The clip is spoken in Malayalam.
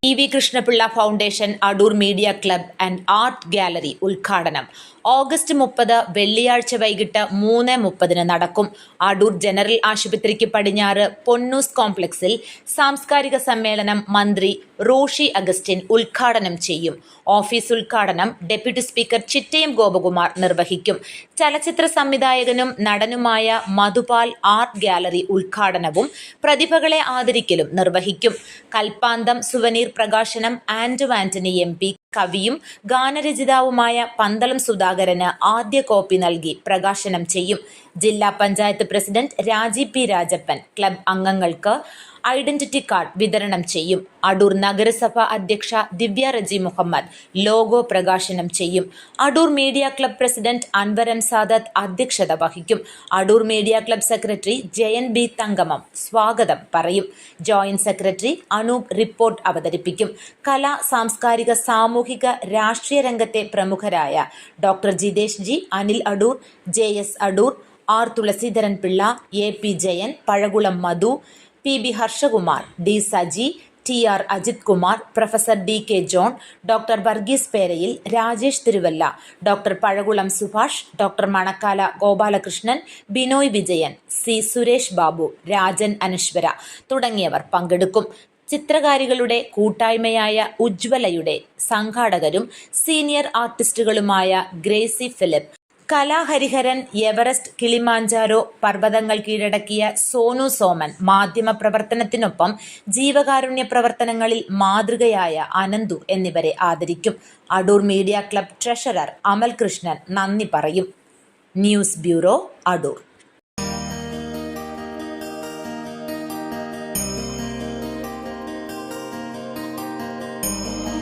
ഇ.വി. Krishnapillai foundation Adoor media club and art gallery ഉദ്ഘാടനം ഓഗസ്റ്റ് 30 വെള്ളിയാഴ്ച വൈകിട്ട് 3:30 നടക്കും. അടൂർ ജനറൽ ആശുപത്രിക്ക് പടിഞ്ഞാറ് പൊന്നൂസ് കോംപ്ലക്സിൽ സാംസ്കാരിക സമ്മേളനം മന്ത്രി റോഷി അഗസ്റ്റിൻ ഉദ്ഘാടനം ചെയ്യും. ഓഫീസ് ഉദ്ഘാടനം ഡെപ്യൂട്ടി സ്പീക്കർ ചിറ്റയം ഗോപകുമാർ നിർവഹിക്കും. ചലച്ചിത്ര സംവിധായകനും നടനുമായ മധുപാൽ ആർട്ട് ഗാലറി ഉദ്ഘാടനവും പ്രതിഭകളെ ആദരിക്കലും നിർവഹിക്കും. കൽപ്പാന്തം സുവനീർ പ്രകാശനം ആന്റണി MP കവിയും ഗാനരചയിതാവുമായ പന്തളം സുധാകരന് ആദ്യ കോപ്പി നൽകി പ്രകാശനം ചെയ്യും. ജില്ലാ panchayat president Rajeev P. Rajappan club അംഗങ്ങൾക്ക് ഐഡന്റിറ്റി കാർഡ് വിതരണം ചെയ്യും. അടൂർ നഗരസഭ അധ്യക്ഷ ദിവ്യ റജി മുഹമ്മദ് ലോഗോ പ്രകാശനം ചെയ്യും. Adoor media club president Anwar M. Sadath അധ്യക്ഷത വഹിക്കും. Adoor media club secretary Jayan B. Thankamam സ്വാഗതം പറയും. ജോയിന്റ് സെക്രട്ടറി അനൂപ് റിപ്പോർട്ട് അവതരിപ്പിക്കും. കലാ സാംസ്കാരിക സാമൂഹിക രാഷ്ട്രീയ രംഗത്തെ പ്രമുഖരായ doctor Jitesh G. Anil Adoor, JS Adoor, R. Thulaseedharan Pillai, AP Jayan, Pazhakulam Madhu, PB Harshakumar, D. Saji, TR Ajith Kumar, professor DK John, doctor Varghese Perayil, Rajesh Thiruvalla, doctor Pazhakulam Subhash, doctor Manakkala Gopalakrishnan, Binoy Vijayan, C. Suresh Babu, Rajan Anaswara തുടങ്ങിയവർ പങ്കെടുക്കും. ചിത്രകാരികളുടെ കൂട്ടായ്മയായ ഉജ്ജ്വലയുടെ സംഘാടകരും സീനിയർ ആർട്ടിസ്റ്റുകളുമായ Gracy Philip, Kalahariharan, Everest, Kilimanjaro പർവ്വതങ്ങൾ കീഴടക്കിയ സോനു സോമൻ, മാധ്യമ പ്രവർത്തനത്തിനൊപ്പം ജീവകാരുണ്യ പ്രവർത്തനങ്ങളിൽ മാതൃകയായ അനന്തു എന്നിവരെ ആദരിക്കും. അടൂർ മീഡിയ ക്ലബ് ട്രഷറർ അമൽ കൃഷ്ണൻ നന്ദി പറയും. News bureau, Adoor.